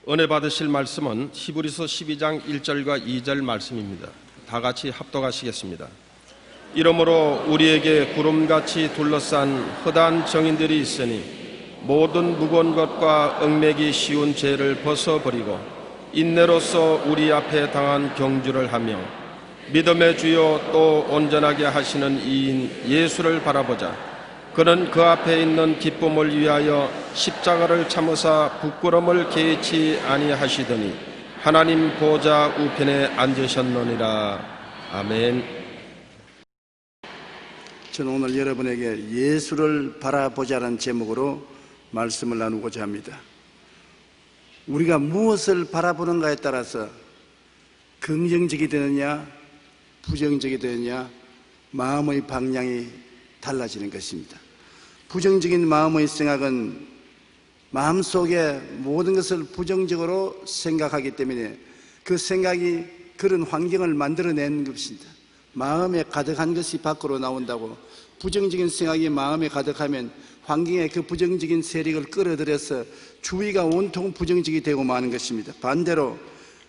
은혜 받으실 말씀은 히브리서 12장 1절과 2절 말씀입니다. 다 같이 합독하시겠습니다. 이러므로 우리에게 구름같이 둘러싼 허다한 정인들이 있으니 모든 무거운 것과 얽매기 쉬운 죄를 벗어버리고 인내로서 우리 앞에 당한 경주를 하며 믿음의 주요 또 온전하게 하시는 이인 예수를 바라보자. 그는 그 앞에 있는 기쁨을 위하여 십자가를 참으사 부끄러움을 개의치 아니하시더니 하나님 보좌 우편에 앉으셨느니라. 아멘. 저는 오늘 여러분에게 예수를 바라보자라는 제목으로 말씀을 나누고자 합니다. 우리가 무엇을 바라보는가에 따라서 긍정적이 되느냐 부정적이 되느냐 마음의 방향이 달라지는 것입니다. 부정적인 마음의 생각은 마음속에 모든 것을 부정적으로 생각하기 때문에 그 생각이 그런 환경을 만들어내는 것입니다. 마음에 가득한 것이 밖으로 나온다고. 부정적인 생각이 마음에 가득하면 환경에 그 부정적인 세력을 끌어들여서 주위가 온통 부정적이 되고 마는 것입니다. 반대로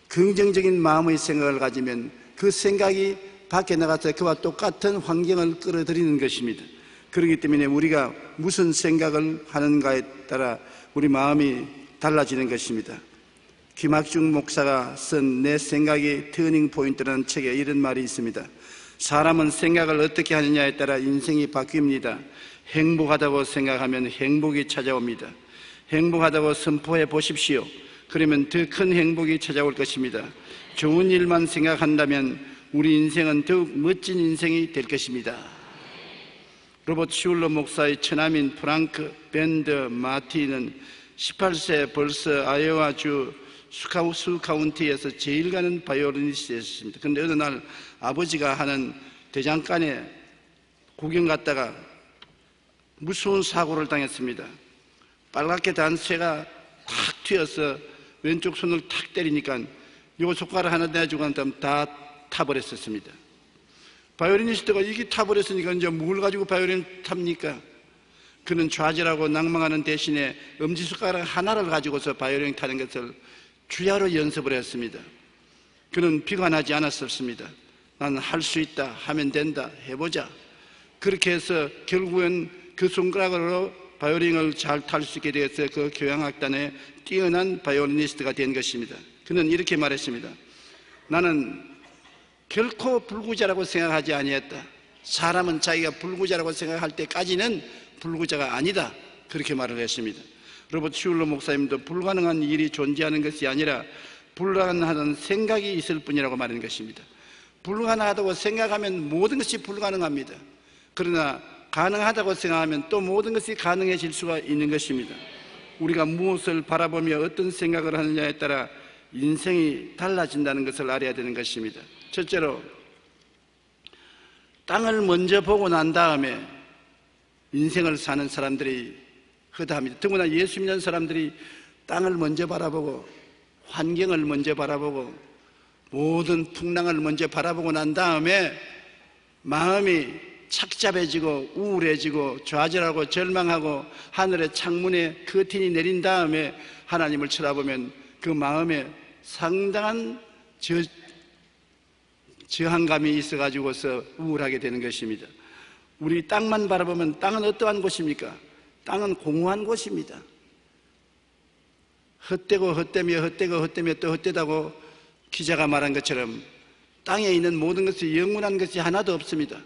긍정적인 마음의 생각을 가지면 그 생각이 밖에 나가서 그와 똑같은 환경을 끌어들이는 것입니다. 그렇기 때문에 우리가 무슨 생각을 하는가에 따라 우리 마음이 달라지는 것입니다. 김학중 목사가 쓴 내 생각이 터닝 포인트라는 책에 이런 말이 있습니다. 사람은 생각을 어떻게 하느냐에 따라 인생이 바뀝니다. 행복하다고 생각하면 행복이 찾아옵니다. 행복하다고 선포해 보십시오. 그러면 더 큰 행복이 찾아올 것입니다. 좋은 일만 생각한다면 우리 인생은 더욱 멋진 인생이 될 것입니다. 로버트 슐러 목사의 처남인 프랑크 밴드 마티는 18세 벌써 아이오와주 수 카운티에서 제일 가는 바이올리니스트였습니다. 그런데 어느 날 아버지가 하는 대장간에 구경 갔다가 무서운 사고를 당했습니다. 빨갛게 단 쇠가 탁 튀어서 왼쪽 손을 탁 때리니까 요 손가락 하나 내주고 난 다음 다 타버렸었습니다. 바이올리니스트가 이게 타버렸으니까 이제 뭘 가지고 바이올린 탑니까? 그는 좌절하고 낭망하는 대신에 엄지손가락 하나를 가지고서 바이올린 타는 것을 주야로 연습을 했습니다. 그는 비관하지 않았었습니다. 나는 할 수 있다, 하면 된다, 해보자. 그렇게 해서 결국은 그 손가락으로 바이올린을 잘 탈 수 있게 되어서 그 교향악단의 뛰어난 바이올리니스트가 된 것입니다. 그는 이렇게 말했습니다. 나는 결코 불구자라고 생각하지 아니했다. 사람은 자기가 불구자라고 생각할 때까지는 불구자가 아니다. 그렇게 말을 했습니다. 로버트 슐러 목사님도 불가능한 일이 존재하는 것이 아니라 불가능한 생각이 있을 뿐이라고 말하는 것입니다. 불가능하다고 생각하면 모든 것이 불가능합니다. 그러나 가능하다고 생각하면 또 모든 것이 가능해질 수가 있는 것입니다. 우리가 무엇을 바라보며 어떤 생각을 하느냐에 따라 인생이 달라진다는 것을 알아야 되는 것입니다. 첫째로 땅을 먼저 보고 난 다음에 인생을 사는 사람들이 허다합니다. 더구나 예수 믿는 사람들이 땅을 먼저 바라보고 환경을 먼저 바라보고 모든 풍랑을 먼저 바라보고 난 다음에 마음이 착잡해지고 우울해지고 좌절하고 절망하고 하늘의 창문에 커튼이 내린 다음에 하나님을 쳐다보면 그 마음에 상당한 저항감이 있어가지고서 우울하게 되는 것입니다. 우리 땅만 바라보면 땅은 어떠한 곳입니까? 땅은 공허한 곳입니다. 헛되고 헛되며 헛되고 헛되며 또 헛되다고 기자가 말한 것처럼 땅에 있는 모든 것이 영원한 것이 하나도 없습니다.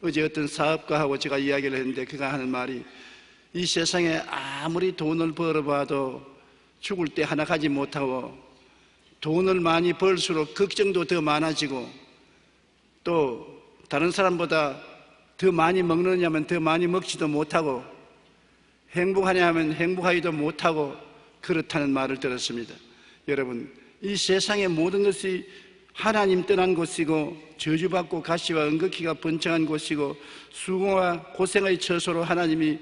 어제 어떤 사업가하고 제가 이야기를 했는데 그가 하는 말이 이 세상에 아무리 돈을 벌어봐도 죽을 때 하나 가지 못하고 돈을 많이 벌수록 걱정도 더 많아지고 또 다른 사람보다 더 많이 먹느냐면 더 많이 먹지도 못하고 행복하냐 하면 행복하지도 못하고 그렇다는 말을 들었습니다. 여러분, 이 세상의 모든 것이 하나님 떠난 곳이고 저주받고 가시와 은극히가 번창한 곳이고 수고와 고생의 처소로 하나님이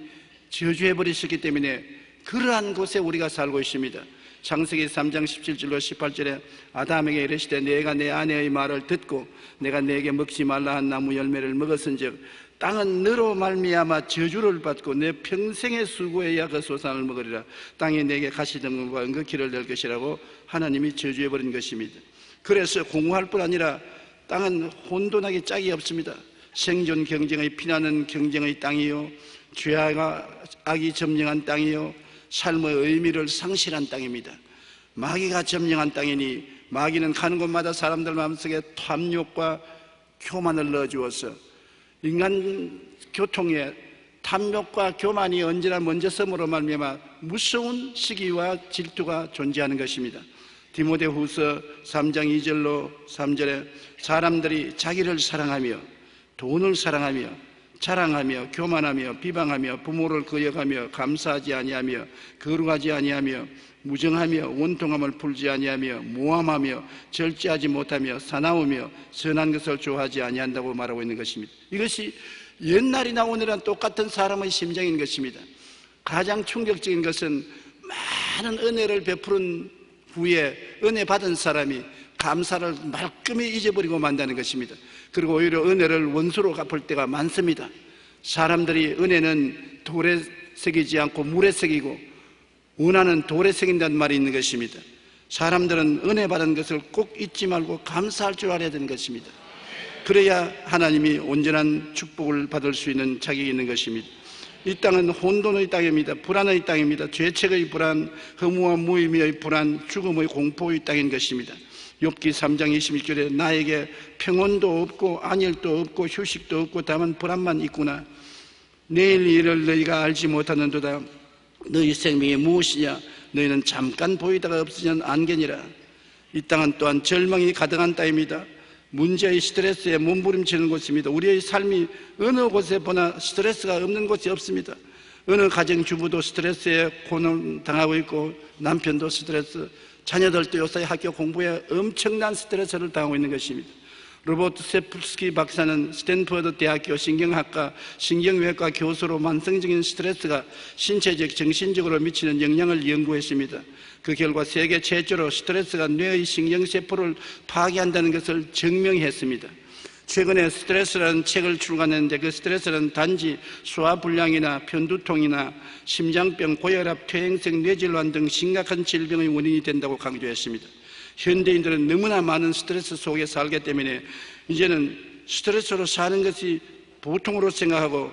저주해버리셨기 때문에 그러한 곳에 우리가 살고 있습니다. 창세기 3장 17절로 18절에 아담에게 이르시되 내가 내 아내의 말을 듣고 내가 내게 먹지 말라 한 나무 열매를 먹었은즉 땅은 너로 말미암아 저주를 받고 내 평생의 수고에야 그 소산을 먹으리라. 땅이 내게 가시덤불과 은거키를 낼 것이라고 하나님이 저주해버린 것입니다. 그래서 공허할 뿐 아니라 땅은 혼돈하기 짝이 없습니다. 생존 경쟁의 피나는 경쟁의 땅이요, 죄와 악이 점령한 땅이요, 삶의 의미를 상실한 땅입니다. 마귀가 점령한 땅이니 마귀는 가는 곳마다 사람들 마음속에 탐욕과 교만을 넣어주어서 인간 교통에 탐욕과 교만이 언제나 먼저 섬으로 말미암아 무서운 시기와 질투가 존재하는 것입니다. 디모데후서 3장 2절로 3절에 사람들이 자기를 사랑하며 돈을 사랑하며 자랑하며 교만하며 비방하며 부모를 거역하며 감사하지 아니하며 거룩하지 아니하며 무정하며 원통함을 풀지 아니하며 모함하며 절제하지 못하며 사나우며 선한 것을 좋아하지 아니한다고 말하고 있는 것입니다. 이것이 옛날이나 오늘은 똑같은 사람의 심정인 것입니다. 가장 충격적인 것은 많은 은혜를 베푸는 후에 은혜 받은 사람이 감사를 말끔히 잊어버리고 만다는 것입니다. 그리고 오히려 은혜를 원수로 갚을 때가 많습니다. 사람들이 은혜는 돌에 새기지 않고 물에 새기고 원하는 돌에 새긴다는 말이 있는 것입니다. 사람들은 은혜 받은 것을 꼭 잊지 말고 감사할 줄 알아야 되는 것입니다. 그래야 하나님이 온전한 축복을 받을 수 있는 자격이 있는 것입니다. 이 땅은 혼돈의 땅입니다. 불안의 땅입니다. 죄책의 불안, 허무와 무의미의 불안, 죽음의 공포의 땅인 것입니다. 욥기 3장 21절에 나에게 평온도 없고 안일도 없고 휴식도 없고 다만 불안만 있구나. 내일 일을 너희가 알지 못하는도다. 너희 생명이 무엇이냐? 너희는 잠깐 보이다가 없으면 안개니라. 이 땅은 또한 절망이 가득한 땅입니다. 문제의 스트레스에 몸부림치는 곳입니다. 우리의 삶이 어느 곳에 보나 스트레스가 없는 곳이 없습니다. 어느 가정주부도 스트레스에 고난당하고 있고 남편도 스트레스, 자녀들도 요새 학교 공부에 엄청난 스트레스를 당하고 있는 것입니다. 로버트 세프스키 박사는 스탠퍼드 대학교 신경학과 신경외과 교수로 만성적인 스트레스가 신체적, 정신적으로 미치는 영향을 연구했습니다. 그 결과 세계 최초로 스트레스가 뇌의 신경세포를 파괴한다는 것을 증명했습니다. 최근에 스트레스라는 책을 출간했는데 그 스트레스는 단지 소화불량이나 편두통이나 심장병, 고혈압, 퇴행성 뇌질환 등 심각한 질병의 원인이 된다고 강조했습니다. 현대인들은 너무나 많은 스트레스 속에 살기 때문에 이제는 스트레스로 사는 것이 보통으로 생각하고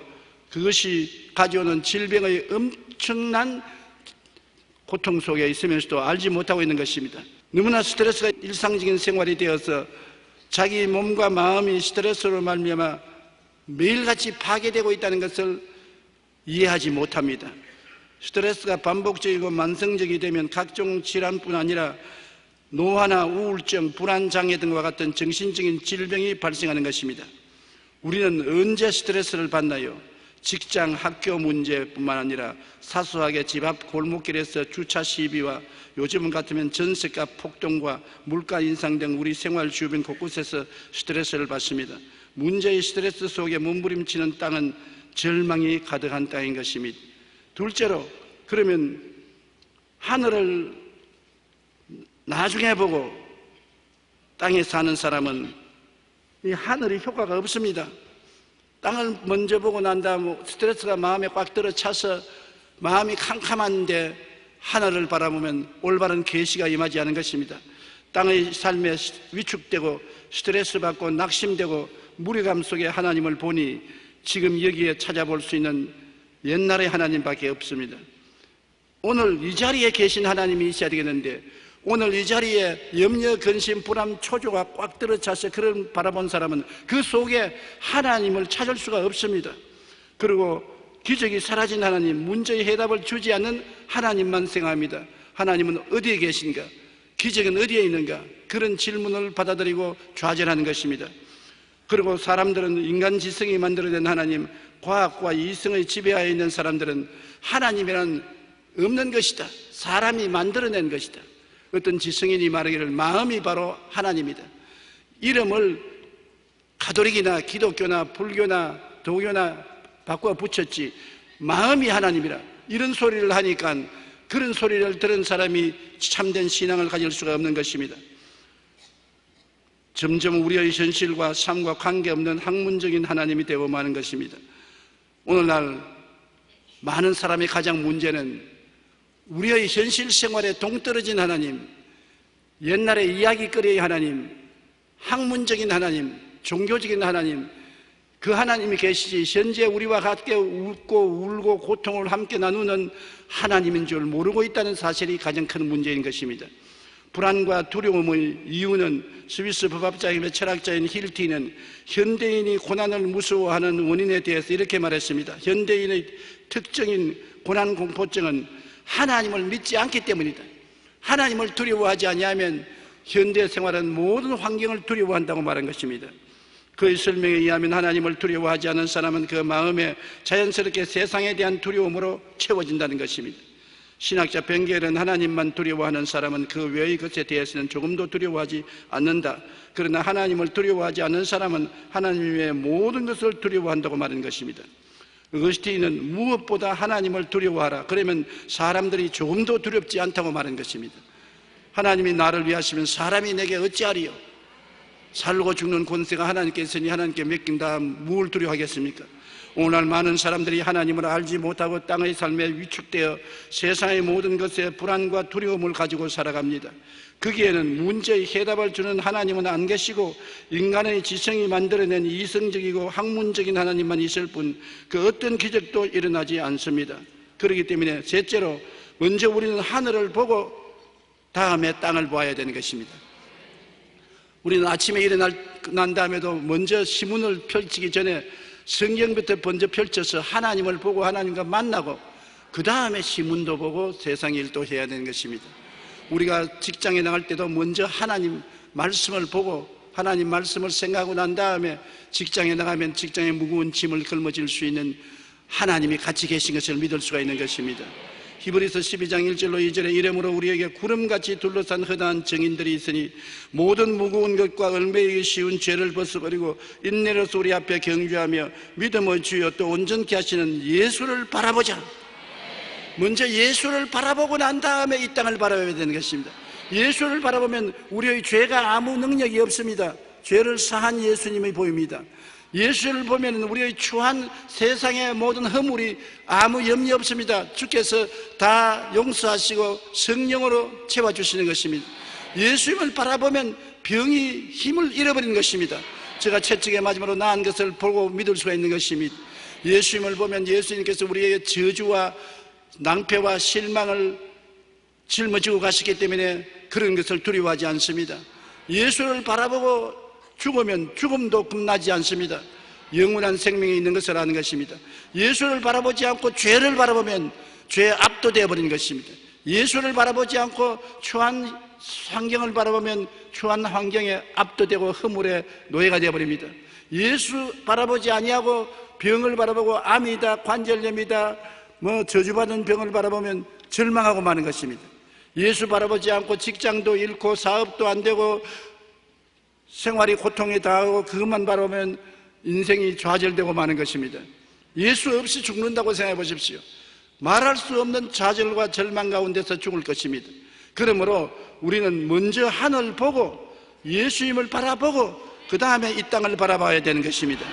그것이 가져오는 질병의 엄청난 고통 속에 있으면서도 알지 못하고 있는 것입니다. 너무나 스트레스가 일상적인 생활이 되어서 자기 몸과 마음이 스트레스로 말미암아 매일같이 파괴되고 있다는 것을 이해하지 못합니다. 스트레스가 반복적이고 만성적이 되면 각종 질환뿐 아니라 노화나 우울증, 불안장애 등과 같은 정신적인 질병이 발생하는 것입니다. 우리는 언제 스트레스를 받나요? 직장, 학교 문제뿐만 아니라 사소하게 집 앞 골목길에서 주차 시비와 요즘 같으면 전세가 폭등과 물가 인상 등 우리 생활 주변 곳곳에서 스트레스를 받습니다. 문제의 스트레스 속에 몸부림치는 땅은 절망이 가득한 땅인 것입니다. 둘째로, 그러면 하늘을 나중에 보고 땅에 사는 사람은 이 하늘이 효과가 없습니다. 땅을 먼저 보고 난 다음 스트레스가 마음에 꽉 들어차서 마음이 캄캄한데 하늘을 바라보면 올바른 계시가 임하지 않은 것입니다. 땅의 삶에 위축되고 스트레스 받고 낙심되고 무력감 속에 하나님을 보니 지금 여기에 찾아볼 수 있는 옛날의 하나님밖에 없습니다. 오늘 이 자리에 계신 하나님이 있어야 되겠는데 오늘 이 자리에 염려, 근심, 불안, 초조가 꽉 들어차서 그를 바라본 사람은 그 속에 하나님을 찾을 수가 없습니다. 그리고 기적이 사라진 하나님, 문제의 해답을 주지 않는 하나님만 생각합니다. 하나님은 어디에 계신가? 기적은 어디에 있는가? 그런 질문을 받아들이고 좌절하는 것입니다. 그리고 사람들은 인간 지성이 만들어낸 하나님, 과학과 이성의 지배하에 있는 사람들은 하나님이란 없는 것이다. 사람이 만들어낸 것이다. 어떤 지성인이 말하기를 마음이 바로 하나님이다. 이름을 가톨릭이나 기독교나 불교나 도교나 바꿔 붙였지 마음이 하나님이라 이런 소리를 하니까 그런 소리를 들은 사람이 참된 신앙을 가질 수가 없는 것입니다. 점점 우리의 현실과 삶과 관계없는 학문적인 하나님이 되고 마는 것입니다. 오늘날 많은 사람의 가장 문제는 우리의 현실 생활에 동떨어진 하나님, 옛날에 이야기거리의 하나님, 학문적인 하나님, 종교적인 하나님, 그 하나님이 계시지 현재 우리와 함께 웃고 울고 고통을 함께 나누는 하나님인 줄 모르고 있다는 사실이 가장 큰 문제인 것입니다. 불안과 두려움의 이유는 스위스 법학자이며 철학자인 힐티는 현대인이 고난을 무서워하는 원인에 대해서 이렇게 말했습니다. 현대인의 특징인 고난공포증은 하나님을 믿지 않기 때문이다. 하나님을 두려워하지 아니하면 현대 생활은 모든 환경을 두려워한다고 말한 것입니다. 그의 설명에 의하면 하나님을 두려워하지 않은 사람은 그 마음에 자연스럽게 세상에 대한 두려움으로 채워진다는 것입니다. 신학자 벤겔은 하나님만 두려워하는 사람은 그 외의 것에 대해서는 조금도 두려워하지 않는다. 그러나 하나님을 두려워하지 않는 사람은 하나님의 모든 것을 두려워한다고 말하는 것입니다. 어거스틴은 무엇보다 하나님을 두려워하라. 그러면 사람들이 조금도 두렵지 않다고 말하는 것입니다. 하나님이 나를 위하시면 사람이 내게 어찌하리요? 살고 죽는 권세가 하나님께 있으니 하나님께 맡긴 다음 무엇을 두려워하겠습니까? 오늘날 많은 사람들이 하나님을 알지 못하고 땅의 삶에 위축되어 세상의 모든 것에 불안과 두려움을 가지고 살아갑니다. 거기에는 문제의 해답을 주는 하나님은 안 계시고 인간의 지성이 만들어낸 이성적이고 학문적인 하나님만 있을 뿐 그 어떤 기적도 일어나지 않습니다. 그렇기 때문에 셋째로 먼저 우리는 하늘을 보고 다음에 땅을 보아야 되는 것입니다. 우리는 아침에 일어난 다음에도 먼저 시문을 펼치기 전에 성경부터 먼저 펼쳐서 하나님을 보고 하나님과 만나고 그 다음에 시문도 보고 세상 일도 해야 되는 것입니다. 우리가 직장에 나갈 때도 먼저 하나님 말씀을 보고 하나님 말씀을 생각하고 난 다음에 직장에 나가면 직장에 무거운 짐을 걸머질 수 있는 하나님이 같이 계신 것을 믿을 수가 있는 것입니다. 히브리서 12장 1절로 2절에 이러므로 우리에게 구름같이 둘러싼 허다한 증인들이 있으니 모든 무거운 것과 얼매이기 쉬운 죄를 벗어버리고 인내로서 우리 앞에 경주하며 믿음의 주여 또 온전케 하시는 예수를 바라보자. 먼저 예수를 바라보고 난 다음에 이 땅을 바라봐야 되는 것입니다. 예수를 바라보면 우리의 죄가 아무 능력이 없습니다. 죄를 사한 예수님이 보입니다. 예수를 보면 우리의 추한 세상의 모든 허물이 아무 염려 없습니다. 주께서 다 용서하시고 성령으로 채워주시는 것입니다. 예수님을 바라보면 병이 힘을 잃어버리는 것입니다. 제가 채찍에 맞음으로 나은 것을 보고 믿을 수가 있는 것입니다. 예수님을 보면 예수님께서 우리에게 저주와 낭패와 실망을 짊어지고 가시기 때문에 그런 것을 두려워하지 않습니다. 예수를 바라보고 죽으면 죽음도 겁나지 않습니다. 영원한 생명이 있는 것을 아는 것입니다. 예수를 바라보지 않고 죄를 바라보면 죄에 압도되어 버리는 것입니다. 예수를 바라보지 않고 추한 환경을 바라보면 추한 환경에 압도되고 허물의 노예가 되어 버립니다. 예수 바라보지 아니하고 병을 바라보고 암이다 관절염이다 저주받은 병을 바라보면 절망하고 마는 것입니다. 예수 바라보지 않고 직장도 잃고 사업도 안 되고 생활이 고통에 다하고 그것만 바라보면 인생이 좌절되고 마는 것입니다. 예수 없이 죽는다고 생각해 보십시오. 말할 수 없는 좌절과 절망 가운데서 죽을 것입니다. 그러므로 우리는 먼저 하늘 보고 예수님을 바라보고 그 다음에 이 땅을 바라봐야 되는 것입니다.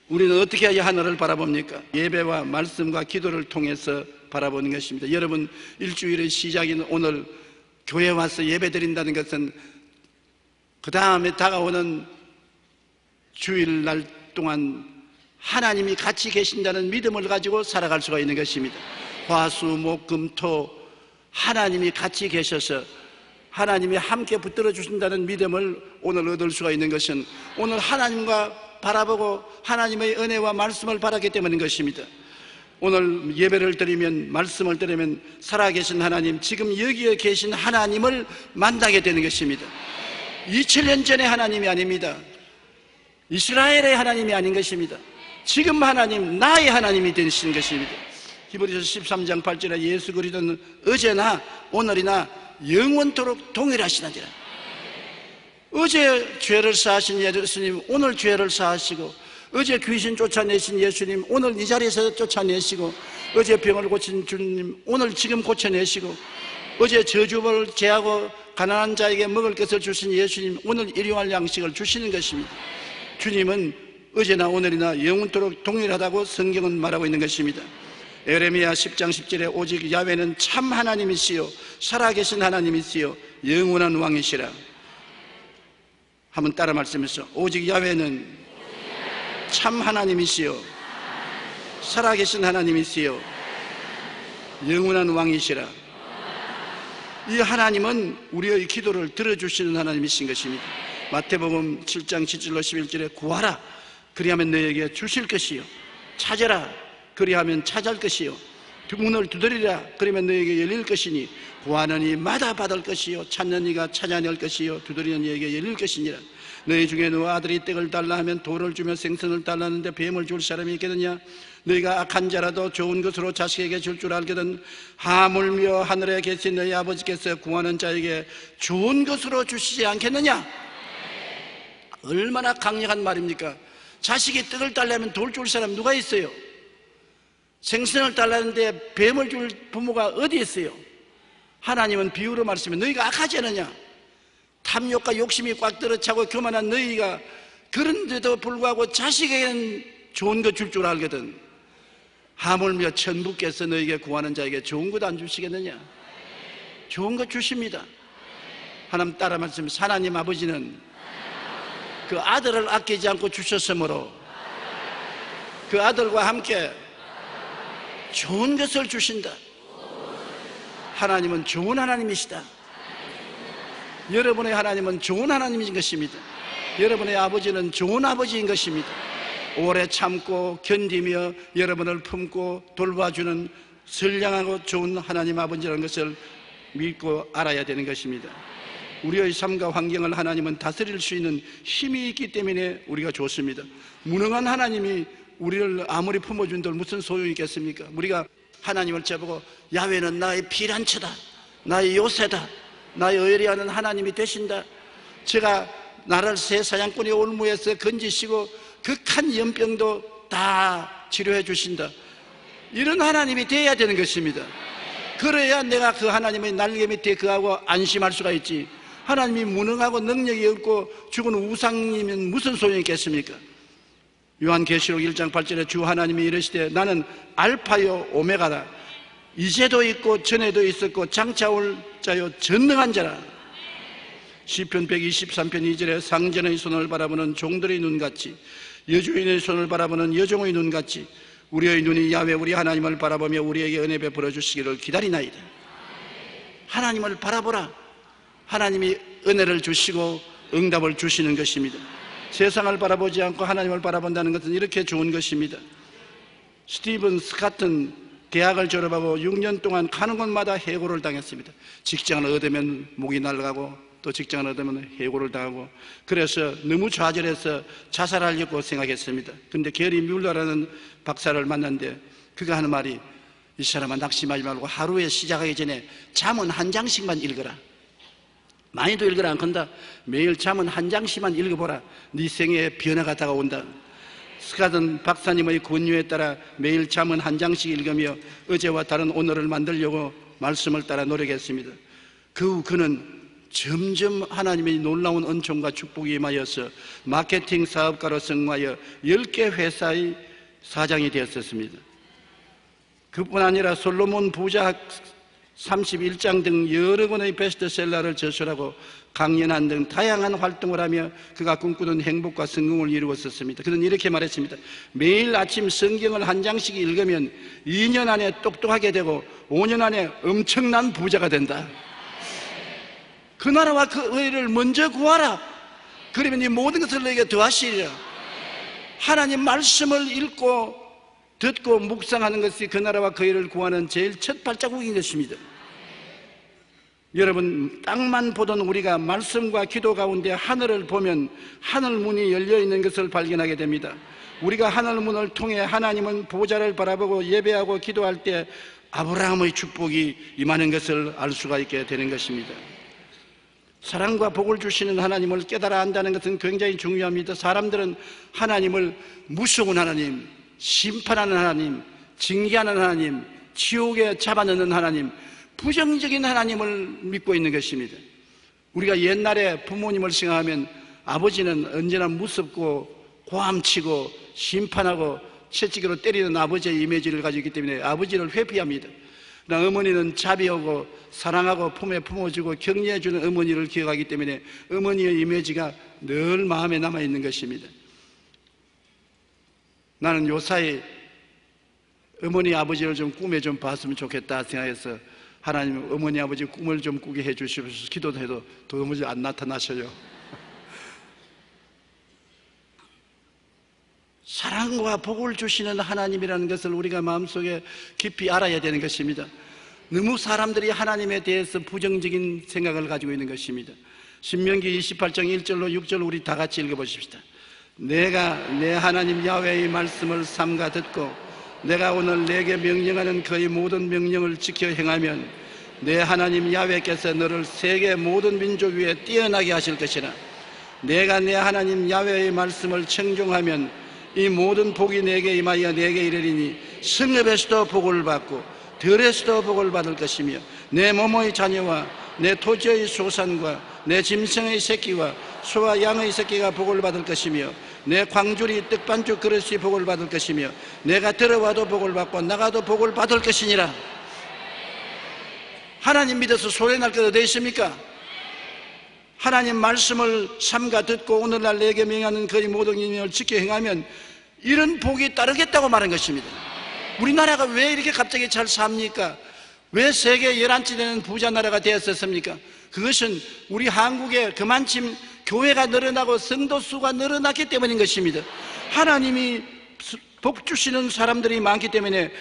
우리는 어떻게 해야 하늘을 바라봅니까? 예배와 말씀과 기도를 통해서 바라보는 것입니다. 여러분, 일주일의 시작인 오늘 교회 와서 예배 드린다는 것은 그 다음에 다가오는 주일날 동안 하나님이 같이 계신다는 믿음을 가지고 살아갈 수가 있는 것입니다. 화, 수, 목, 금, 토 하나님이 같이 계셔서 하나님이 함께 붙들어 주신다는 믿음을 오늘 얻을 수가 있는 것은 오늘 하나님과 바라보고 하나님의 은혜와 말씀을 바라기 때문인 것입니다. 오늘 예배를 드리면 말씀을 드리면 살아계신 하나님, 지금 여기에 계신 하나님을 만나게 되는 것입니다. 2000년 전의 하나님이 아닙니다. 이스라엘의 하나님이 아닌 것입니다. 지금 하나님, 나의 하나님이 되시는 것입니다. 히브리서 13장 8절에 예수 그리스도는 어제나 오늘이나 영원토록 동일하시나니라. 어제 죄를 사하신 예수님 오늘 죄를 사하시고, 어제 귀신 쫓아내신 예수님 오늘 이 자리에서 쫓아내시고, 어제 병을 고친 주님 오늘 지금 고쳐내시고, 어제 저주를 제하고 가난한 자에게 먹을 것을 주신 예수님, 오늘 일용할 양식을 주시는 것입니다. 주님은 어제나 오늘이나 영원토록 동일하다고 성경은 말하고 있는 것입니다. 에레미야 10장 10절에 오직 야훼는 참 하나님이시요 살아계신 하나님이시요 영원한 왕이시라. 한번 따라 말씀해서, 오직 야훼는 참 하나님이시요 살아계신 하나님이시요 영원한 왕이시라. 이 하나님은 우리의 기도를 들어주시는 하나님이신 것입니다. 마태복음 7장 7절로 11절에 구하라 그리하면 너에게 주실 것이요 찾아라 그리하면 찾을 것이요 문을 두드리라 그러면 너에게 열릴 것이니 구하는 이마다 받을 것이요 찾는 이가 찾아낼 것이요 두드리는 이에게 열릴 것이니라. 너희 중에 너 아들이 떡을 달라 하면 돌을 주며 생선을 달라는데 뱀을 줄 사람이 있겠느냐? 너희가 악한 자라도 좋은 것으로 자식에게 줄 줄 알거든 하물며 하늘에 계신 너희 아버지께서 구하는 자에게 좋은 것으로 주시지 않겠느냐? 얼마나 강력한 말입니까? 자식이 떡을 달라면 돌 줄 사람 누가 있어요? 생선을 달라는데 뱀을 줄 부모가 어디 있어요? 하나님은 비유로 말씀해 너희가 악하지 않느냐? 탐욕과 욕심이 꽉 들어차고 교만한 너희가 그런데도 불구하고 자식에게는 좋은 것 줄 줄 알거든 하물며 천부께서 너희에게 구하는 자에게 좋은 것 안 주시겠느냐? 좋은 것 주십니다. 하나님 따라 말씀하시면 하나님 아버지는 그 아들을 아끼지 않고 주셨으므로 그 아들과 함께 좋은 것을 주신다. 하나님은 좋은 하나님이시다. 여러분의 하나님은 좋은 하나님인 것입니다. 여러분의 아버지는 좋은 아버지인 것입니다. 오래 참고 견디며 여러분을 품고 돌봐주는 선량하고 좋은 하나님 아버지라는 것을 믿고 알아야 되는 것입니다. 우리의 삶과 환경을 하나님은 다스릴 수 있는 힘이 있기 때문에 우리가 좋습니다. 무능한 하나님이 우리를 아무리 품어준들 무슨 소용이 있겠습니까? 우리가 하나님을 저보고 야훼는 나의 피난처다, 나의 요새다, 나의 의뢰하는 하나님이 되신다, 제가 나를 새 사냥꾼의 올무에서 건지시고 극한 연병도 다 치료해 주신다, 이런 하나님이 되어야 되는 것입니다. 그래야 내가 그 하나님의 날개 밑에 그하고 안심할 수가 있지. 하나님이 무능하고 능력이 없고 죽은 우상이면 무슨 소용이 있겠습니까? 요한계시록 1장 8절에 주 하나님이 이르시되 나는 알파요 오메가다, 이제도 있고 전에도 있었고 장차 올 자요 전능한 자라. 시편 123편 2절에 상전의 손을 바라보는 종들의 눈같이 여주인의 손을 바라보는 여종의 눈같이 우리의 눈이 야훼 우리 하나님을 바라보며 우리에게 은혜 베풀어 주시기를 기다리나이다. 하나님을 바라보라. 하나님이 은혜를 주시고 응답을 주시는 것입니다. 세상을 바라보지 않고 하나님을 바라본다는 것은 이렇게 좋은 것입니다. 스티븐 스카튼 대학을 졸업하고 6년 동안 가는 곳마다 해고를 당했습니다. 직장을 얻으면 목이 날아가고 또 직장을 얻으면 해고를 당하고, 그래서 너무 좌절해서 자살하려고 생각했습니다. 근데 게리 뮬러라는 박사를 만났는데 그가 하는 말이, 이 사람아 낙심하지 말고 하루에 시작하기 전에 잠언 한 장씩만 읽어라. 많이도 읽으라 안 건다. 매일 잠언 한 장씩만 읽어보라. 네 생애에 변화가 다가온다. 스카든 박사님의 권유에 따라 매일 잠언 한 장씩 읽으며 어제와 다른 오늘을 만들려고 말씀을 따라 노력했습니다. 그 후 그는 점점 하나님의 놀라운 은총과 축복이 임하여서 마케팅 사업가로 성공하여 10개 회사의 사장이 되었었습니다. 그뿐 아니라 솔로몬 부자 31장 등 여러 권의 베스트셀러를 저술하고 강연한 등 다양한 활동을 하며 그가 꿈꾸는 행복과 성공을 이루었었습니다. 그는 이렇게 말했습니다. 매일 아침 성경을 한 장씩 읽으면 2년 안에 똑똑하게 되고 5년 안에 엄청난 부자가 된다. 그 나라와 그 의를 먼저 구하라. 그러면 이 모든 것을 너에게 더하시리라. 하나님 말씀을 읽고 듣고 묵상하는 것이 그 나라와 그 의를 구하는 제일 첫 발자국인 것입니다. 여러분, 땅만 보던 우리가 말씀과 기도 가운데 하늘을 보면 하늘 문이 열려 있는 것을 발견하게 됩니다. 우리가 하늘 문을 통해 하나님은 보좌를 바라보고 예배하고 기도할 때 아브라함의 축복이 임하는 것을 알 수가 있게 되는 것입니다. 사랑과 복을 주시는 하나님을 깨달아 안다는 것은 굉장히 중요합니다. 사람들은 하나님을 무서운 하나님, 심판하는 하나님, 징계하는 하나님, 지옥에 잡아넣는 하나님, 부정적인 하나님을 믿고 있는 것입니다. 우리가 옛날에 부모님을 생각하면 아버지는 언제나 무섭고 고함치고 심판하고 채찍으로 때리는 아버지의 이미지를 가지고 있기 때문에 아버지를 회피합니다. 그러나 어머니는 자비하고 사랑하고 품에 품어주고 격려해주는 어머니를 기억하기 때문에 어머니의 이미지가 늘 마음에 남아있는 것입니다. 나는 요사이 어머니 아버지를 좀 꿈에 좀 봤으면 좋겠다 생각해서 하나님 어머니 아버지 꿈을 좀 꾸게 해주시옵소서 기도도 해도 도무지 안 나타나셔요. 사랑과 복을 주시는 하나님이라는 것을 우리가 마음속에 깊이 알아야 되는 것입니다. 너무 사람들이 하나님에 대해서 부정적인 생각을 가지고 있는 것입니다. 신명기 28장 1절로 6절 우리 다 같이 읽어보십시다. 내가 내 하나님 야훼의 말씀을 삼가 듣고 내가 오늘 내게 명령하는 그의 모든 명령을 지켜 행하면 내 하나님 야훼께서 너를 세계 모든 민족 위에 뛰어나게 하실 것이라. 내가 내 하나님 야훼의 말씀을 청종하면 이 모든 복이 내게 임하여 내게 이르리니 성읍에서도 복을 받고 들에서도 복을 받을 것이며 내 모모의 자녀와 내 토지의 소산과 내 짐승의 새끼와 소와 양의 새끼가 복을 받을 것이며 내 광주리 떡반죽 그릇이 복을 받을 것이며 내가 들어와도 복을 받고 나가도 복을 받을 것이니라. 하나님 믿어서 소리날 것 어디 있습니까? 하나님 말씀을 삼가 듣고 오늘날 내게 명하는 그의 모든 명령을 지켜 행하면 이런 복이 따르겠다고 말한 것입니다. 우리나라가 왜 이렇게 갑자기 잘 삽니까? 왜 세계 11째 되는 부자 나라가 되었었습니까? 그것은 우리 한국에 그만큼 교회가 늘어나고 성도 수가 늘어났기 때문인 것입니다. 하나님이 복 주시는 사람들이 많기 때문에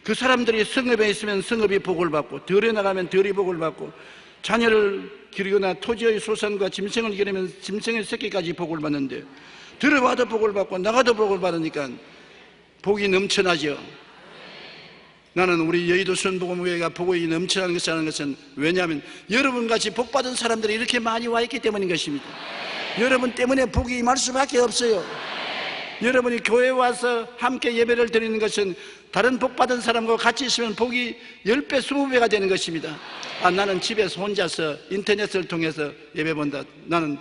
그 사람들이 성읍에 있으면 성읍이 복을 받고 들에 나가면 들이 복을 받고 자녀를 기르거나 토지의 소산과 짐승을 기르면 짐승의 새끼까지 복을 받는데 들어와도 복을 받고 나가도 복을 받으니까 복이 넘쳐나죠. 나는 우리 여의도 순복음교회가 복이 넘쳐나는 것이라는 것은 왜냐하면 여러분같이 복받은 사람들이 이렇게 많이 와 있기 때문인 것입니다. 여러분 때문에 복이 임할 수밖에 없어요. 여러분이 교회에 와서 함께 예배를 드리는 것은 다른 복받은 사람과 같이 있으면 복이 10배, 20배가 되는 것입니다. 나는 집에서 혼자서 인터넷을 통해서 예배 본다. 나는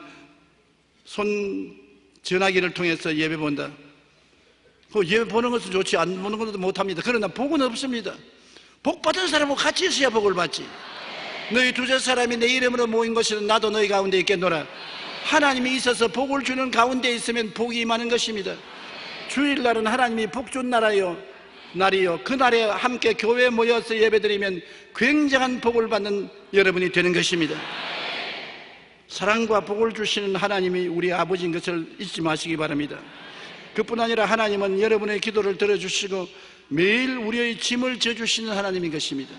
전화기를 통해서 예배 본다. 예배 보는 것은 좋지 안 보는 것도 못합니다. 그러나 복은 없습니다. 복 받은 사람하고 같이 있어야 복을 받지. 너희 두세 사람이 내 이름으로 모인 것은 나도 너희 가운데 있겠노라. 하나님이 있어서 복을 주는 가운데 있으면 복이 임하는 것입니다. 주일날은 하나님이 복 준 날이요 그날에 함께 교회에 모여서 예배드리면 굉장한 복을 받는 여러분이 되는 것입니다. 사랑과 복을 주시는 하나님이 우리 아버지인 것을 잊지 마시기 바랍니다. 그뿐 아니라 하나님은 여러분의 기도를 들어주시고 매일 우리의 짐을 져주시는 하나님인 것입니다.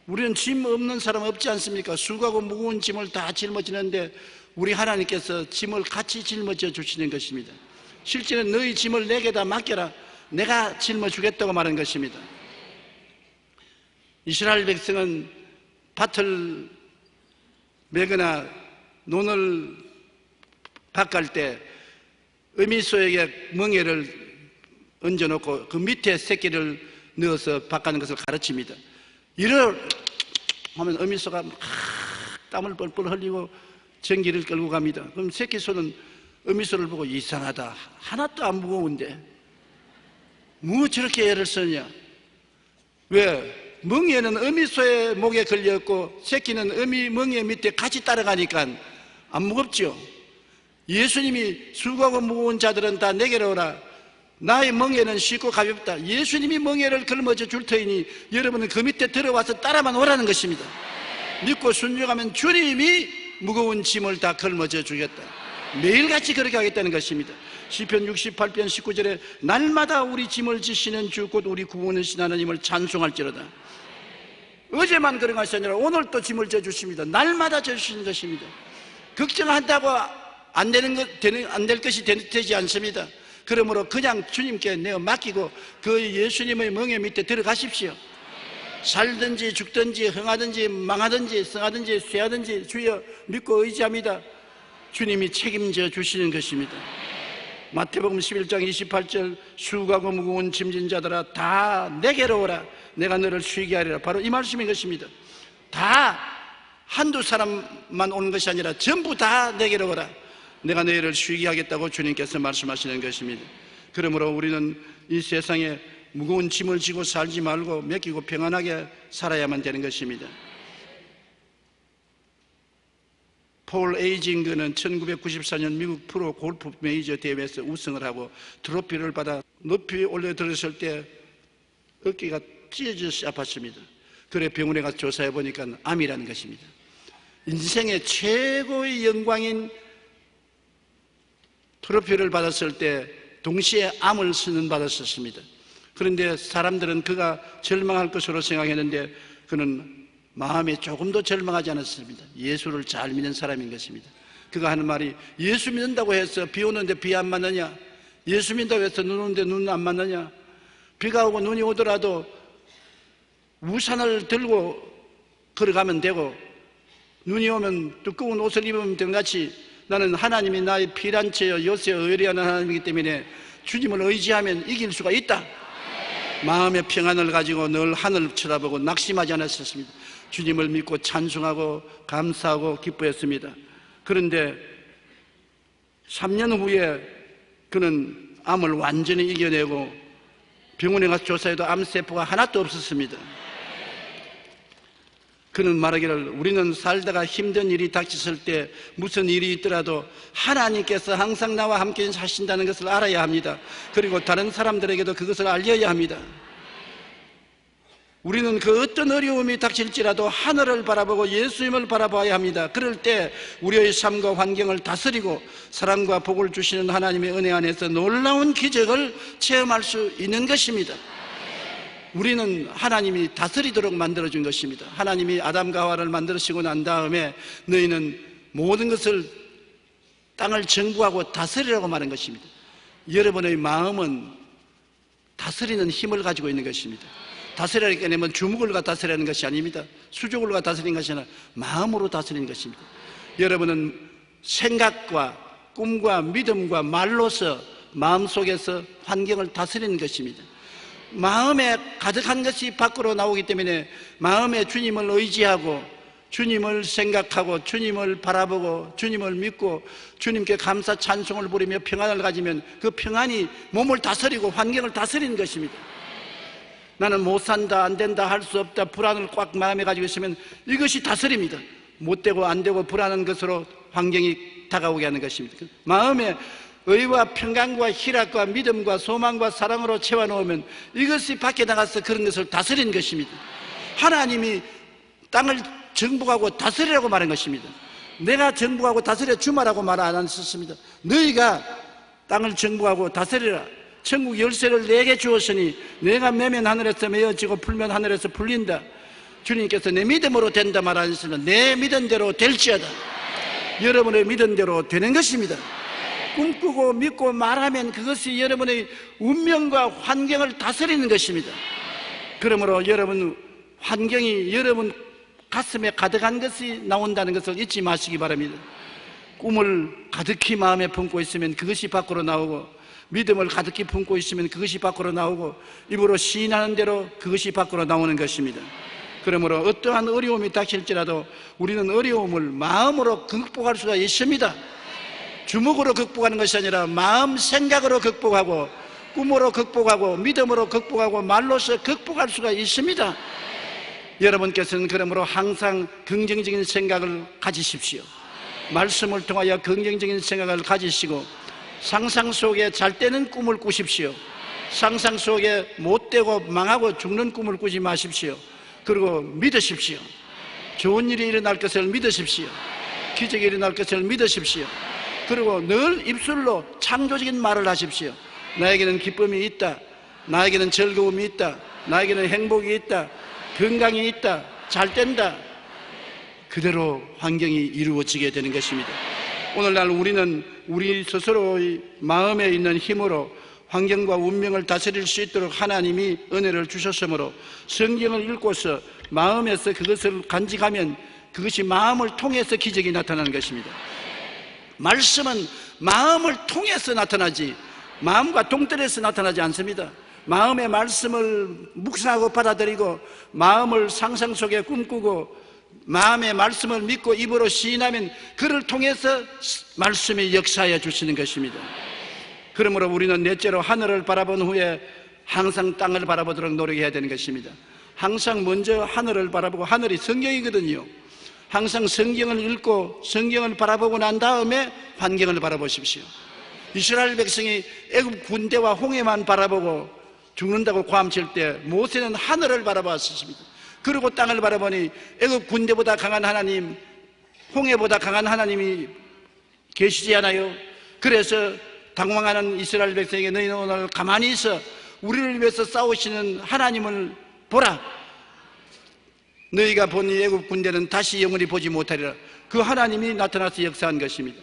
우리는 짐 없는 사람 없지 않습니까? 수고하고 무거운 짐을 다 짊어지는데 우리 하나님께서 짐을 같이 짊어져 주시는 것입니다. 실제는 너희 짐을 내게다 맡겨라. 내가 짊어주겠다고 말한 것입니다. 이스라엘 백성은 밭을 매거나 논을 밭갈 때 어미소에게 멍에를 얹어놓고 그 밑에 새끼를 넣어서 밭가는 것을 가르칩니다. 이를 하면 어미소가 막 땀을 뻘뻘 흘리고 전기를 끌고 갑니다. 그럼 새끼 소는 어미소를 보고 이상하다. 하나도 안 무거운데 뭐 저렇게 애를 쓰냐? 왜? 멍에는 어미소의 목에 걸렸고 새끼는 어미 멍에 밑에 같이 따라가니까 안 무겁죠. 예수님이 수고하고 무거운 자들은 다 내게로 오라. 나의 멍에는 쉽고 가볍다. 예수님이 멍에를 걸머져 줄 터이니 여러분은 그 밑에 들어와서 따라만 오라는 것입니다. 믿고 순종하면 주님이 무거운 짐을 다 걸머져 주겠다. 매일같이 그렇게 하겠다는 것입니다. 시편 68편 19절에 날마다 우리 짐을 지시는 주 곧 우리 구원이신 하나님을 찬송할지로다. 어제만 그런 것이 아니라 오늘 또 짐을 져주십니다. 날마다 져주시는 것입니다. 걱정한다고 안 될 것이 되지 않습니다. 그러므로 그냥 주님께 내어 맡기고 그 예수님의 멍에 밑에 들어가십시오. 살든지 죽든지 흥하든지 망하든지 성하든지 쇠하든지 주여 믿고 의지합니다. 주님이 책임져 주시는 것입니다. 마태복음 11장 28절 수고하고 무거운 짐진 자들아 다 내게로 오라. 내가 너를 쉬게 하리라. 바로 이 말씀인 것입니다. 다 한두 사람만 오는 것이 아니라 전부 다 내게로 오라. 내가 너희를 쉬게 하겠다고 주님께서 말씀하시는 것입니다. 그러므로 우리는 이 세상에 무거운 짐을 지고 살지 말고 맡기고 평안하게 살아야만 되는 것입니다. 폴 에이징크는 1994년 미국 프로 골프 메이저 대회에서 우승을 하고 트로피를 받아 높이 올려들었을 때 어깨가 찢어져서 아팠습니다. 그래 병원에 가서 조사해 보니까 암이라는 것입니다. 인생의 최고의 영광인 트로피를 받았을 때 동시에 암을 선언받았었습니다. 그런데 사람들은 그가 절망할 것으로 생각했는데 그는 마음에 조금도 절망하지 않았습니다. 예수를 잘 믿는 사람인 것입니다. 그가 하는 말이 예수 믿는다고 해서 비 오는데 비 안 맞느냐? 예수 믿는다고 해서 눈 오는데 눈 안 맞느냐? 비가 오고 눈이 오더라도 우산을 들고 걸어가면 되고 눈이 오면 두꺼운 옷을 입으면 된 같이 나는 하나님이 나의 피난처여 요새여 의뢰하는 하나님이기 때문에 주님을 의지하면 이길 수가 있다. 마음의 평안을 가지고 늘 하늘을 쳐다보고 낙심하지 않았었습니다. 주님을 믿고 찬송하고 감사하고 기뻐했습니다. 그런데 3년 후에 그는 암을 완전히 이겨내고 병원에 가서 조사해도 암세포가 하나도 없었습니다. 그는 말하기를 우리는 살다가 힘든 일이 닥쳤을 때 무슨 일이 있더라도 하나님께서 항상 나와 함께 하신다는 것을 알아야 합니다. 그리고 다른 사람들에게도 그것을 알려야 합니다. 우리는 그 어떤 어려움이 닥칠지라도 하늘을 바라보고 예수님을 바라봐야 합니다. 그럴 때 우리의 삶과 환경을 다스리고 사랑과 복을 주시는 하나님의 은혜 안에서 놀라운 기적을 체험할 수 있는 것입니다. 우리는 하나님이 다스리도록 만들어준 것입니다. 하나님이 아담과 하와를 만들으시고 난 다음에 너희는 모든 것을 땅을 정부하고 다스리라고 말한 것입니다. 여러분의 마음은 다스리는 힘을 가지고 있는 것입니다. 다스리라는 게 주먹을 다스리는 것이 아닙니다. 수족을 다스리는 것이 아니라 마음으로 다스리는 것입니다. 여러분은 생각과 꿈과 믿음과 말로서 마음속에서 환경을 다스리는 것입니다. 마음에 가득한 것이 밖으로 나오기 때문에 마음에 주님을 의지하고 주님을 생각하고 주님을 바라보고 주님을 믿고 주님께 감사 찬송을 부리며 평안을 가지면 그 평안이 몸을 다스리고 환경을 다스리는 것입니다. 나는 못 산다, 안 된다, 할 수 없다, 불안을 꽉 마음에 가지고 있으면 이것이 다스립니다. 못 되고 안 되고 불안한 것으로 환경이 다가오게 하는 것입니다. 마음에 의와 평강과 희락과 믿음과 소망과 사랑으로 채워놓으면 이것이 밖에 나가서 그런 것을 다스리는 것입니다. 하나님이 땅을 정복하고 다스리라고 말한 것입니다. 내가 정복하고 다스려 주마라고 말 안 하셨습니다. 너희가 땅을 정복하고 다스리라. 천국 열쇠를 내게 주었으니 내가 매면 하늘에서 메어지고 풀면 하늘에서 풀린다. 주님께서 내 믿음으로 된다 말하셨으면 내 믿은 대로 될지어다. 여러분의 믿은 대로 되는 것입니다. 꿈꾸고 믿고 말하면 그것이 여러분의 운명과 환경을 다스리는 것입니다. 그러므로 여러분 환경이 여러분 가슴에 가득한 것이 나온다는 것을 잊지 마시기 바랍니다. 꿈을 가득히 마음에 품고 있으면 그것이 밖으로 나오고 믿음을 가득히 품고 있으면 그것이 밖으로 나오고 입으로 시인하는 대로 그것이 밖으로 나오는 것입니다. 그러므로 어떠한 어려움이 닥칠지라도 우리는 어려움을 마음으로 극복할 수가 있습니다. 주먹으로 극복하는 것이 아니라 마음 생각으로 극복하고 꿈으로 극복하고 믿음으로 극복하고 말로서 극복할 수가 있습니다. 여러분께서는 그러므로 항상 긍정적인 생각을 가지십시오. 말씀을 통하여 긍정적인 생각을 가지시고 상상 속에 잘 때는 꿈을 꾸십시오. 상상 속에 못되고 망하고 죽는 꿈을 꾸지 마십시오. 그리고 믿으십시오. 좋은 일이 일어날 것을 믿으십시오. 기적이 일어날 것을 믿으십시오. 그리고 늘 입술로 창조적인 말을 하십시오. 나에게는 기쁨이 있다. 나에게는 즐거움이 있다. 나에게는 행복이 있다. 건강이 있다. 잘 된다. 그대로 환경이 이루어지게 되는 것입니다. 오늘날 우리는 우리 스스로의 마음에 있는 힘으로 환경과 운명을 다스릴 수 있도록 하나님이 은혜를 주셨으므로 성경을 읽고서 마음에서 그것을 간직하면 그것이 마음을 통해서 기적이 나타나는 것입니다. 말씀은 마음을 통해서 나타나지 마음과 동떨어져서 나타나지 않습니다. 마음의 말씀을 묵상하고 받아들이고 마음을 상상 속에 꿈꾸고 마음의 말씀을 믿고 입으로 시인하면 그를 통해서 말씀이 역사하여 주시는 것입니다. 그러므로 우리는 넷째로 하늘을 바라본 후에 항상 땅을 바라보도록 노력해야 되는 것입니다. 항상 먼저 하늘을 바라보고, 하늘이 성경이거든요. 항상 성경을 읽고 성경을 바라보고 난 다음에 환경을 바라보십시오. 이스라엘 백성이 애굽 군대와 홍해만 바라보고 죽는다고 고함칠 때 모세는 하늘을 바라봤습니다. 그리고 땅을 바라보니 애굽 군대보다 강한 하나님, 홍해보다 강한 하나님이 계시지 않아요? 그래서 당황하는 이스라엘 백성에게 너희는 오늘 가만히 있어 우리를 위해서 싸우시는 하나님을 보라. 너희가 본 애굽 군대는 다시 영원히 보지 못하리라. 그 하나님이 나타나서 역사한 것입니다.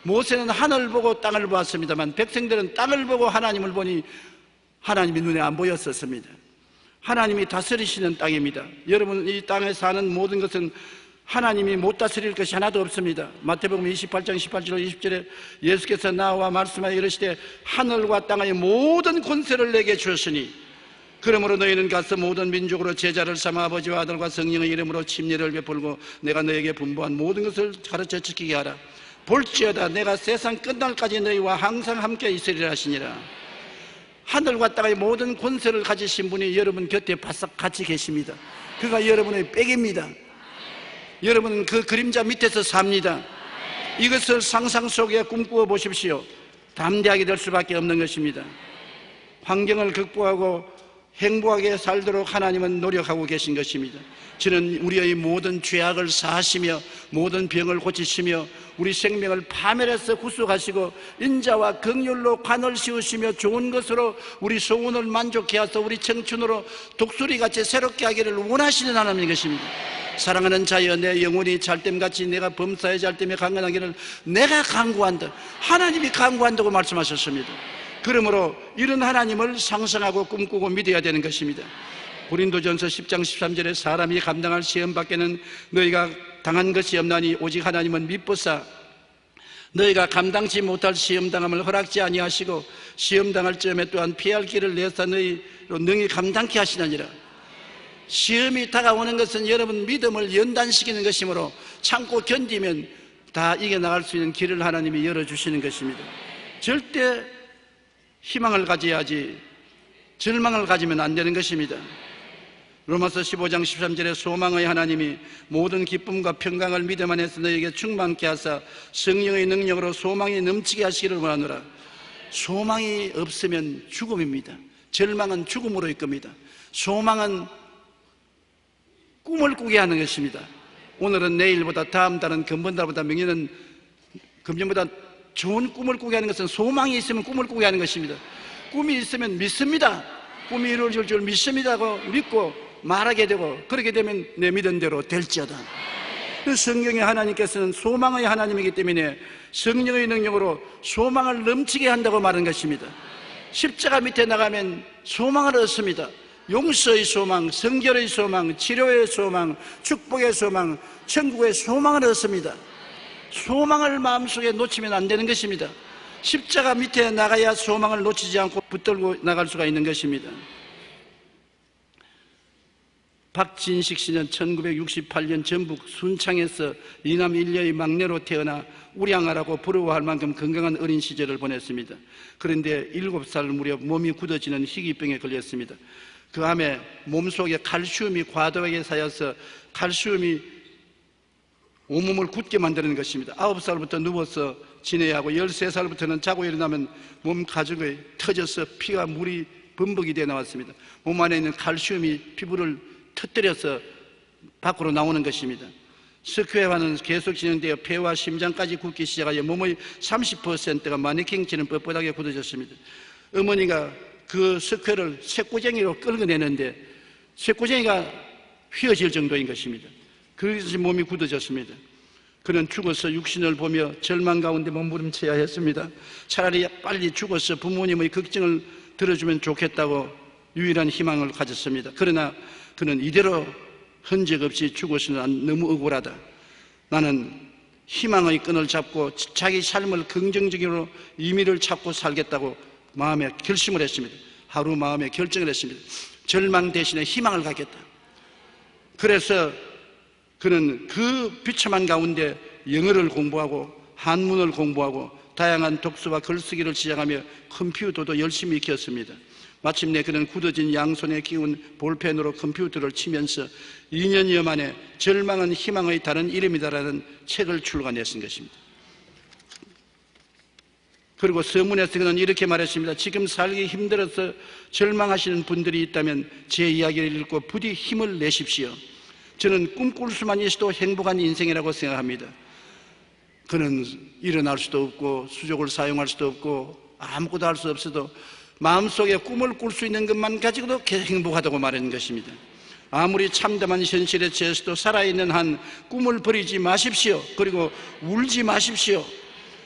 모세는 하늘을 보고 땅을 보았습니다만 백성들은 땅을 보고 하나님을 보니 하나님이 눈에 안 보였었습니다. 하나님이 다스리시는 땅입니다. 여러분, 이 땅에 사는 모든 것은 하나님이 못 다스릴 것이 하나도 없습니다. 마태복음 28장 18절 20절에 예수께서 나와 말씀하여 이르시되 하늘과 땅의 모든 권세를 내게 주었으니 그러므로 너희는 가서 모든 민족으로 제자를 삼아 아버지와 아들과 성령의 이름으로 침례를 베풀고 내가 너에게 분부한 모든 것을 가르쳐 지키게 하라. 볼지어다 내가 세상 끝날까지 너희와 항상 함께 있으리라 하시니라. 하늘과 땅의 모든 권세를 가지신 분이 여러분 곁에 바싹 같이 계십니다. 그가 여러분의 백입니다. 여러분은 그 그림자 밑에서 삽니다. 이것을 상상 속에 꿈꾸어 보십시오. 담대하게 될 수밖에 없는 것입니다. 환경을 극복하고 행복하게 살도록 하나님은 노력하고 계신 것입니다. 저는 우리의 모든 죄악을 사하시며 모든 병을 고치시며 우리 생명을 파멸해서 구속하시고 인자와 긍휼로 관을 씌우시며 좋은 것으로 우리 소원을 만족해 하서 우리 청춘으로 독수리같이 새롭게 하기를 원하시는 하나님인 것입니다. 사랑하는 자여 내 영혼이 잘됨같이 내가 범사의 잘됨에 강건하기를 내가 간구한다. 하나님이 간구한다고 말씀하셨습니다. 그러므로 이런 하나님을 상상하고 꿈꾸고 믿어야 되는 것입니다. 고린도전서 10장 13절에 사람이 감당할 시험 밖에는 너희가 당한 것이 없나니 오직 하나님은 미쁘사 너희가 감당치 못할 시험당함을 허락지 아니하시고 시험당할 점에 또한 피할 길을 내사 너희로 능히 감당케 하시느니라. 시험이 다가오는 것은 여러분 믿음을 연단시키는 것이므로 참고 견디면 다 이겨나갈 수 있는 길을 하나님이 열어주시는 것입니다. 절대 희망을 가져야지 절망을 가지면 안 되는 것입니다. 로마서 15장 13절에 소망의 하나님이 모든 기쁨과 평강을 믿음 안에서 너희에게 충만케 하사 성령의 능력으로 소망이 넘치게 하시기를 원하노라. 소망이 없으면 죽음입니다. 절망은 죽음으로 이끕니다. 소망은 꿈을 꾸게 하는 것입니다. 오늘은 내일보다, 다음 달은 금번달보다,明年은 금년보다 좋은 꿈을 꾸게 하는 것은 소망이 있으면 꿈을 꾸게 하는 것입니다. 꿈이 있으면 믿습니다. 꿈이 이루어질 줄 믿습니다고 믿고 말하게 되고 그렇게 되면 내 믿은 대로 될지어다. 성경의 하나님께서는 소망의 하나님이기 때문에 성령의 능력으로 소망을 넘치게 한다고 말한 것입니다. 십자가 밑에 나가면 소망을 얻습니다. 용서의 소망, 성결의 소망, 치료의 소망, 축복의 소망, 천국의 소망을 얻습니다. 소망을 마음속에 놓치면 안 되는 것입니다. 십자가 밑에 나가야 소망을 놓치지 않고 붙들고 나갈 수가 있는 것입니다. 박진식 씨는 1968년 전북 순창에서 이남 일녀의 막내로 태어나 우량아라고 부러워할 만큼 건강한 어린 시절을 보냈습니다. 그런데 7살 무렵 몸이 굳어지는 희귀병에 걸렸습니다. 그 암에 몸속에 칼슘이 과도하게 쌓여서 칼슘이 온몸을 굳게 만드는 것입니다. 9살부터 누워서 지내야 하고 13살부터는 자고 일어나면 몸 가죽이 터져서 피와 물이 범벅이 되어 나왔습니다. 몸 안에 있는 칼슘이 피부를 터뜨려서 밖으로 나오는 것입니다. 석회화는 계속 진행되어 폐와 심장까지 굳기 시작하여 몸의 30%가 마네킹처럼 뻣뻣하게 굳어졌습니다. 어머니가 그 석회를 쇠꼬쟁이로 끌어내는데 쇠꼬쟁이가 휘어질 정도인 것입니다. 그래서 몸이 굳어졌습니다. 그는 죽어서 육신을 보며 절망 가운데 몸부림쳐야 했습니다. 차라리 빨리 죽어서 부모님의 걱정을 들어주면 좋겠다고 유일한 희망을 가졌습니다. 그러나 그는 이대로 흔적 없이 죽어서는 너무 억울하다. 나는 희망의 끈을 잡고 자기 삶을 긍정적으로 의미를 찾고 살겠다고 마음에 결심을 했습니다. 하루 마음에 결정을 했습니다. 절망 대신에 희망을 갖겠다. 그래서 그는 그 비참한 가운데 영어를 공부하고 한문을 공부하고 다양한 독서와 글쓰기를 시작하며 컴퓨터도 열심히 익혔습니다. 마침내 그는 굳어진 양손에 끼운 볼펜으로 컴퓨터를 치면서 2년여 만에 절망은 희망의 다른 이름이다라는 책을 출간했은 것입니다. 그리고 서문에서 그는 이렇게 말했습니다. 지금 살기 힘들어서 절망하시는 분들이 있다면 제 이야기를 읽고 부디 힘을 내십시오. 저는 꿈꿀 수만 있어도 행복한 인생이라고 생각합니다. 그는 일어날 수도 없고 수족을 사용할 수도 없고 아무것도 할 수 없어도 마음속에 꿈을 꿀 수 있는 것만 가지고도 행복하다고 말하는 것입니다. 아무리 참담한 현실에 처해서도 살아있는 한 꿈을 버리지 마십시오. 그리고 울지 마십시오.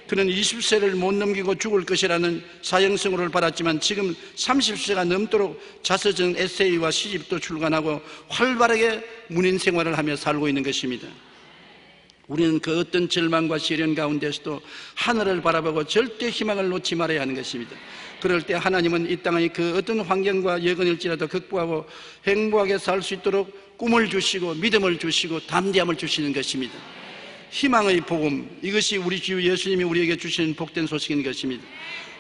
그는 20세를 못 넘기고 죽을 것이라는 사형선고를 받았지만 지금 30세가 넘도록 자서전 에세이와 시집도 출간하고 활발하게 문인 생활을 하며 살고 있는 것입니다. 우리는 그 어떤 절망과 시련 가운데서도 하늘을 바라보고 절대 희망을 놓지 말아야 하는 것입니다. 그럴 때 하나님은 이 땅의 그 어떤 환경과 여건일지라도 극복하고 행복하게 살 수 있도록 꿈을 주시고 믿음을 주시고 담대함을 주시는 것입니다. 희망의 복음, 이것이 우리 주 예수님이 우리에게 주시는 복된 소식인 것입니다.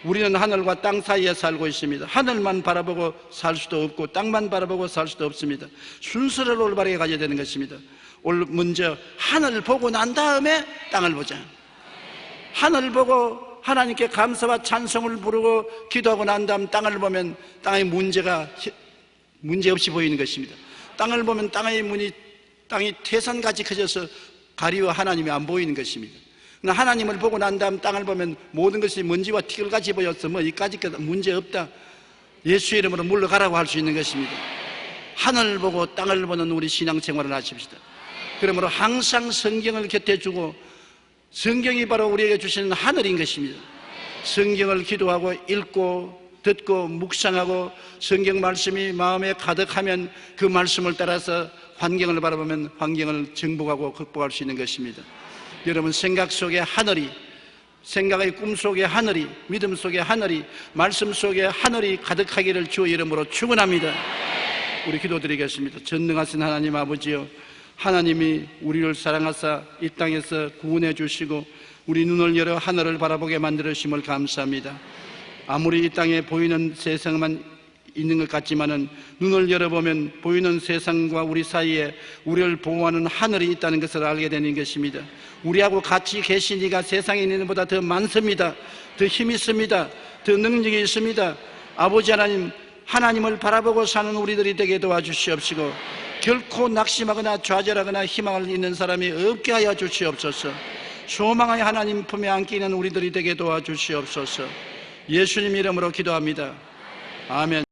우리는 하늘과 땅 사이에 살고 있습니다. 하늘만 바라보고 살 수도 없고 땅만 바라보고 살 수도 없습니다. 순서를 올바르게 가져야 되는 것입니다. 먼저 하늘을 보고 난 다음에 땅을 보자. 하늘을 보고 하나님께 감사와 찬송을 부르고 기도하고 난 다음 땅을 보면 땅의 문제없이 보이는 것입니다. 땅을 보면 땅이 태산같이 커져서 가리워 하나님이 안 보이는 것입니다. 하나님을 보고 난 다음 땅을 보면 모든 것이 먼지와 티끌같이 보여서 이까짓 것 문제없다. 예수의 이름으로 물러가라고 할 수 있는 것입니다. 하늘을 보고 땅을 보는 우리 신앙생활을 하십시다. 그러므로 항상 성경을 곁에 두고 성경이 바로 우리에게 주시는 하늘인 것입니다. 성경을 기도하고 읽고 듣고 묵상하고 성경 말씀이 마음에 가득하면 그 말씀을 따라서 환경을 바라보면 환경을 정복하고 극복할 수 있는 것입니다. 여러분 생각 속에 하늘이, 생각의 꿈 속에 하늘이, 믿음 속에 하늘이, 말씀 속에 하늘이 가득하기를 주의 이름으로 축원합니다. 우리 기도드리겠습니다. 전능하신 하나님 아버지여, 하나님이 우리를 사랑하사 이 땅에서 구원해 주시고 우리 눈을 열어 하늘을 바라보게 만들어 주심을 감사합니다. 아무리 이 땅에 보이는 세상만 있는 것 같지만은 눈을 열어보면 보이는 세상과 우리 사이에 우리를 보호하는 하늘이 있다는 것을 알게 되는 것입니다. 우리하고 같이 계신 이가 세상에 있는 것보다 더 많습니다. 더 힘이 있습니다. 더 능력이 있습니다. 아버지 하나님, 하나님을 바라보고 사는 우리들이 되게 도와주시옵시고 결코 낙심하거나 좌절하거나 희망을 잃는 사람이 없게 하여 주시옵소서. 소망의 하나님 품에 안기는 우리들이 되게 도와주시옵소서. 예수님 이름으로 기도합니다. 아멘.